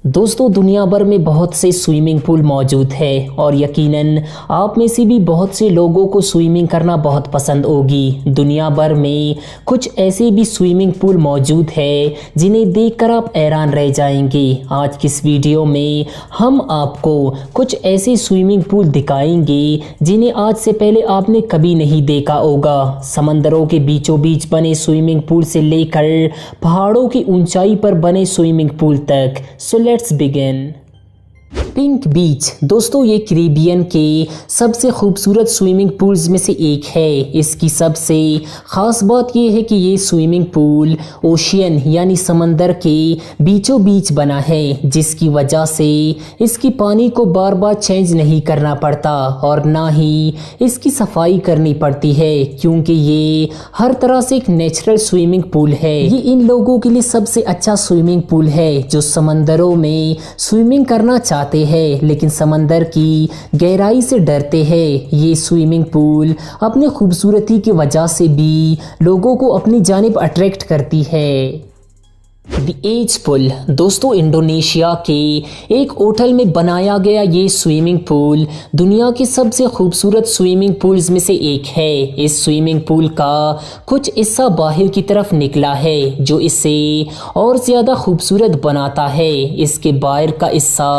दोस्तों दुनिया भर में बहुत से स्विमिंग पूल मौजूद है और यकीनन आप में से भी बहुत से लोगों को स्विमिंग करना बहुत पसंद होगी। दुनिया भर में कुछ ऐसे भी स्विमिंग पूल मौजूद है जिन्हें देखकर आप हैरान रह जाएंगे। आज की इस वीडियो में हम आपको कुछ ऐसे स्विमिंग पूल दिखाएंगे जिन्हें आज से पहले आपने कभी नहीं देखा होगा। समंदरों के बीचों बीच बने स्विमिंग पूल से लेकर पहाड़ों की ऊंचाई पर बने स्विमिंग पूल तक। Let's begin. पिंक बीच दोस्तों ये कैरिबियन के सबसे खूबसूरत स्विमिंग पूल्स में से एक है। इसकी सबसे ख़ास बात ये है कि ये स्विमिंग पूल ओशियन यानी समंदर के बीचों बीच बना है, जिसकी वजह से इसकी पानी को बार बार चेंज नहीं करना पड़ता और ना ही इसकी सफाई करनी पड़ती है, क्योंकि ये हर तरह से एक नेचुरल स्विमिंग पूल है। ये इन लोगों के लिए सबसे अच्छा स्विमिंग पूल है जो समंदरों में स्विमिंग करना चाहते हैं लेकिन समंदर की गहराई से डरते हैं। ये स्विमिंग पूल अपनी खूबसूरती की वजह से भी लोगों को अपनी जानिब अट्रैक्ट करती है। द एज पूल दोस्तों इंडोनेशिया के एक होटल में बनाया गया ये स्विमिंग पूल दुनिया के सबसे खूबसूरत स्विमिंग पूल्स में से एक है। इस स्विमिंग पूल का कुछ हिस्सा बाहर की तरफ निकला है जो इसे और ज़्यादा खूबसूरत बनाता है। इसके बाहर का हिस्सा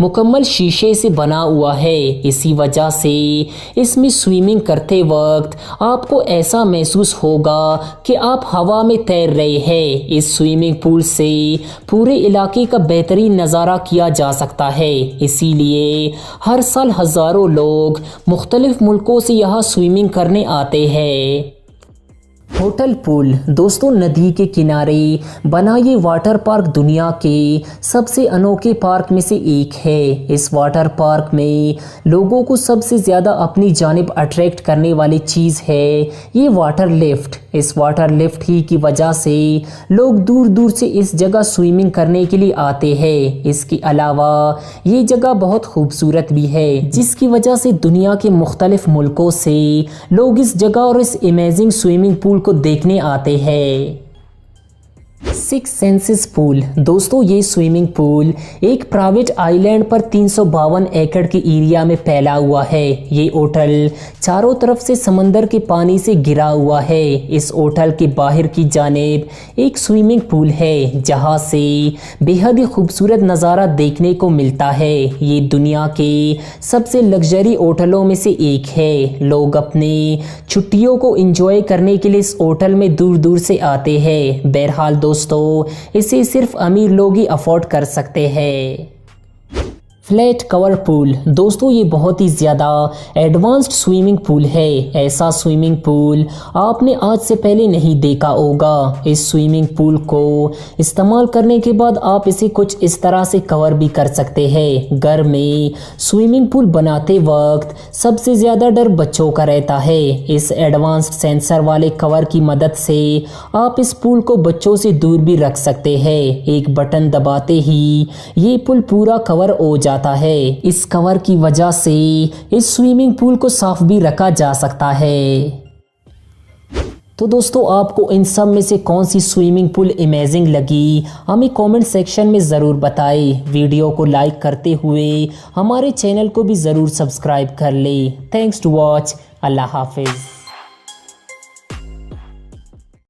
मुकम्मल शीशे से बना हुआ है, इसी वजह से इसमें स्विमिंग करते वक्त आपको ऐसा महसूस होगा कि आप हवा में तैर रहे हैं। इस स्विमिंग पूल से पूरे इलाके का बेहतरीन नज़ारा किया जा सकता है, इसीलिए हर साल हज़ारों लोग मुख्तलिफ मुल्कों से यहाँ स्विमिंग करने आते हैं। होटल पूल दोस्तों नदी के किनारे बना ये वाटर पार्क दुनिया के सबसे अनोखे पार्क में से एक है। इस वाटर पार्क में लोगों को सबसे ज़्यादा अपनी जानिब अट्रैक्ट करने वाली चीज़ है ये वाटर लिफ्ट। इस वाटर लिफ्ट ही की वजह से लोग दूर दूर से इस जगह स्विमिंग करने के लिए आते हैं। इसके अलावा ये जगह बहुत खूबसूरत भी है, जिसकी वजह से दुनिया के मुख्तलिफ मुल्कों से लोग इस जगह और इस अमेजिंग स्विमिंग पूल को देखने आते हैं। सिक्स सेंसेस पूल दोस्तों ये स्विमिंग पूल एक प्राइवेट आइलैंड पर 352 एकड़ के एरिया में फैला हुआ है। ये होटल चारों तरफ से समंदर के पानी से घिरा हुआ है। इस होटल के बाहर की जानिब एक स्विमिंग पूल है जहां से बेहद ही खूबसूरत नज़ारा देखने को मिलता है। ये दुनिया के सबसे लग्जरी होटलों में से एक है। लोग अपने छुट्टियों को एंजॉय करने के लिए इस होटल में दूर दूर से आते हैं। बहरहाल दोस्तों इसे सिर्फ अमीर लोग ही अफोर्ड कर सकते हैं। फ्लैट कवर पूल दोस्तों ये बहुत ही ज़्यादा एडवांस्ड स्विमिंग पूल है। ऐसा स्विमिंग पूल आपने आज से पहले नहीं देखा होगा। इस स्विमिंग पूल को इस्तेमाल करने के बाद आप इसे कुछ इस तरह से कवर भी कर सकते हैं। घर में स्विमिंग पूल बनाते वक्त सबसे ज़्यादा डर बच्चों का रहता है। इस एडवांस्ड सेंसर वाले कवर की मदद से आप इस पूल को बच्चों से दूर भी रख सकते हैं। एक बटन दबाते ही ये पूल पूरा कवर हो जाता है। इस कवर की वजह से इस स्विमिंग पूल को साफ भी रखा जा सकता है। तो दोस्तों आपको इन सब में से कौन सी स्विमिंग पूल अमेजिंग लगी हमें कमेंट सेक्शन में ज़रूर बताएं। वीडियो को लाइक करते हुए हमारे चैनल को भी ज़रूर सब्सक्राइब कर लें। Thanks to watch. अल्लाह हाफिज़।